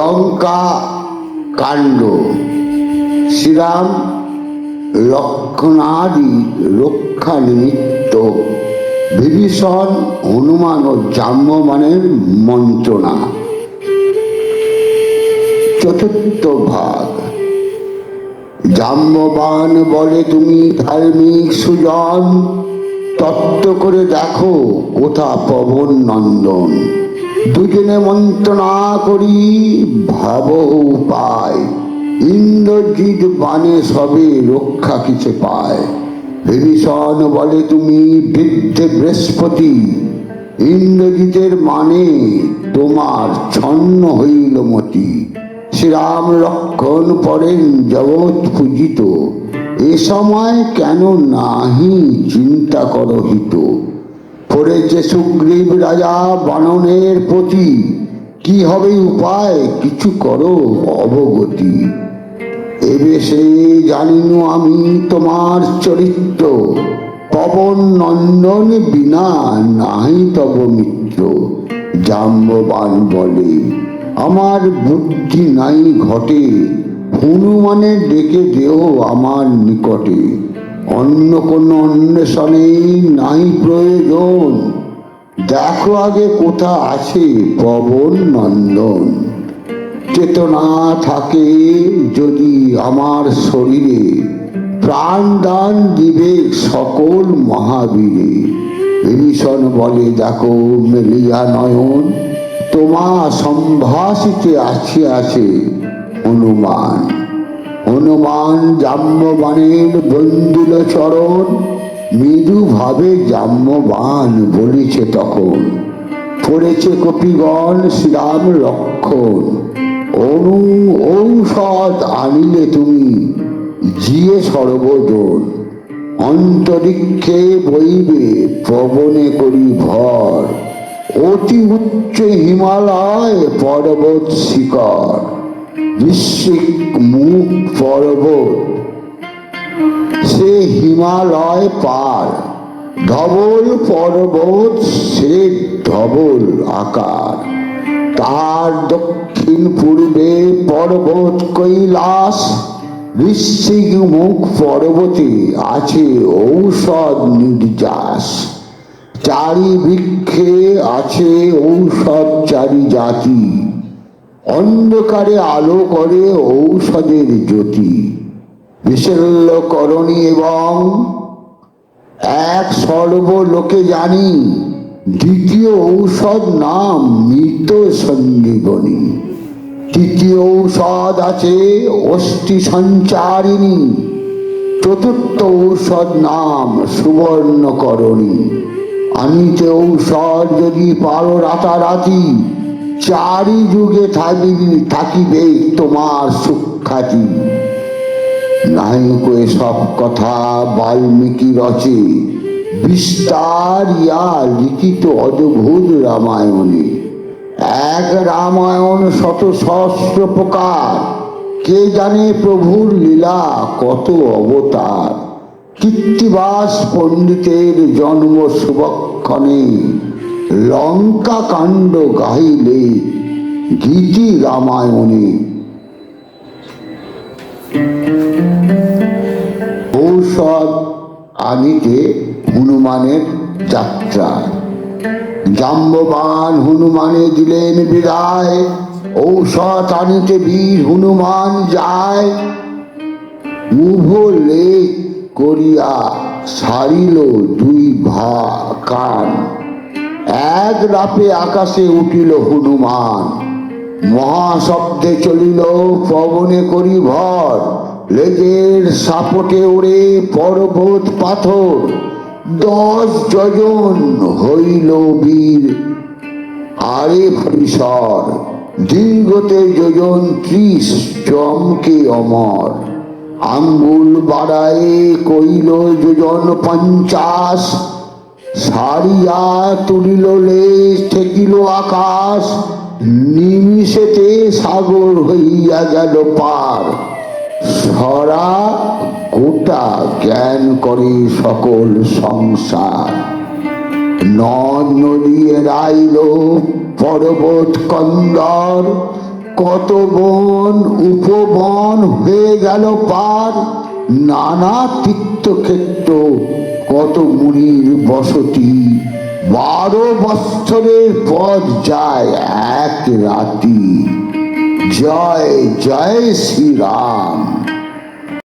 লঙ্কা কাণ্ড। শ্রীরাম লক্ষণাদি রক্ষা নিমিত্ত বিভীষণ, হনুমান ও জাম্ববানের মন্ত্রণা। চতুর্থ ভাগ। জাম্ববান বলে, তুমি ধার্মিক সুজন, তত্ত্ব করে দেখো কোথা পবন নন্দন। দুজনে মন্ত্রণা করি ভাব উপায়, ইন্দ্রজিৎ বানে সবে রক্ষা কিছু পায়। বিভীষণ বলে, তুমি বৃদ্ধে বৃহস্পতি, ইন্দ্রজিতের মানে তোমার ছন্ন হইল মতি। শ্রীরাম লক্ষণ পড়েন জগৎ পূজিত, এ সময় কেন নাহি চিন্তা করো হিত। পড়েছে সুগ্রীব রাজা বাননের প্রতি, কি হবে উপায় কিছু করো অবগতি। এবে সে জানিনু আমি তোমার চরিত্র, পবন নন্দন বিনা নাহি তব মিত্র। জাম্ববান বলে, আমার বুদ্ধি নাই ঘটে, হনুমানে ডেকে দেও আমার নিকটে। অন্য কোন অন্বেষণে নাই প্রয়োজন, দেখো আগে কোথা আছে পবন নন্দন। চেতনা থাকে যদি আমার শরীরে, প্রাণ দান দিবে সকল মহাবীরে। বিভীষণ বলে, দেখো মেলিয়া নয়ন, তোমা সম্ভাষিতে আছে হনুমান। হনুমান জাম্ববানের বন্দিল চরণ, মৃদু ভাবে জাম্ববান বলিছে তখন। পড়েছে কপিগণ শ্রীরাম লক্ষণ, ঔষধ আনিলে তুমি জিয়ে সর্বজন। অন্তরিক্ষে বইবে পবনে করি ভর, অতি উচ্চ হিমালয় পর্বত শিখর। বৃশ্চিক মুখ পর্বত সে হিমালয় পার, ধবল পর্বত সে ধবল আকার। তার দক্ষিণ পূর্বে পর্বত কৈলাস, বৃশ্চিক মুখ পর্বতে আছে ঔষধ নির্যাস। চারি বৃক্ষে আছে ঔষধ চারি জাতি, অন্ধকারে আলো করে ঔষধের জ্যোতি। বিশল্যকরণী এবং এক সর্বলোকে জানি, দ্বিতীয় ঔষধ নাম মৃত সঞ্জীবনী। তৃতীয় ঔষধ আছে অস্থি সঞ্চারিণী, চতুর্থ ঔষধ নাম সুবর্ণকরণী। আনিতে ঔষধ যদি পারো রাতারাতি, চারি যুগে থাকিবে তোমার সুখ্যাতি। নায়ক সব কথা বাল্মীকি রচে, বিস্তার ইয়া লিখিত অদ্ভুত রামায়ণে। এক রামায়ণ শত সহস্র প্রকার, কে জানে প্রভুর লীলা কত অবতার। কীর্তিবাস পণ্ডিতের জন্ম শুভক্ষণে, লঙ্কা কাণ্ড গাইলে গীতি রামায়ণে। ঔষধ আনিতে হনুমানের যাত্রা। জাম্ববান হনুমানে দিলেন বিদায়, ঔষধ আনিতে বীর হনুমান যায়। উভলে করিয়া সারিল দুই কান, এক রাপে আকাশে উঠিল হনুমান। মহাশব্দে চলিল পবনে করি ভর, লেজের সাপটে ওড়ে পর্বত পাথর। 10 যোজন হইল বীর আরে পরিসর, দীর্ঘতে যোজন 30 চমকে অমর। আঙ্গুল বাড়ায়ে কইল যোজন 50, সারিয়া তুলিল লেজ ঠেকিল আকাশ। নিমিষেতে সাগর হইয়া গেল পার, সরা গোটা জ্ঞান করে সকল সংসার। নদ নদী এড়াইল পর্বত কন্দর, কত বন উপবন হয়ে গেল পার, নানা তীর্থক্ষেত্র, কত মুনির বসতি, 12 বৎসরের পথ যায় এক রাতি। জয় জয় শ্রীরাম।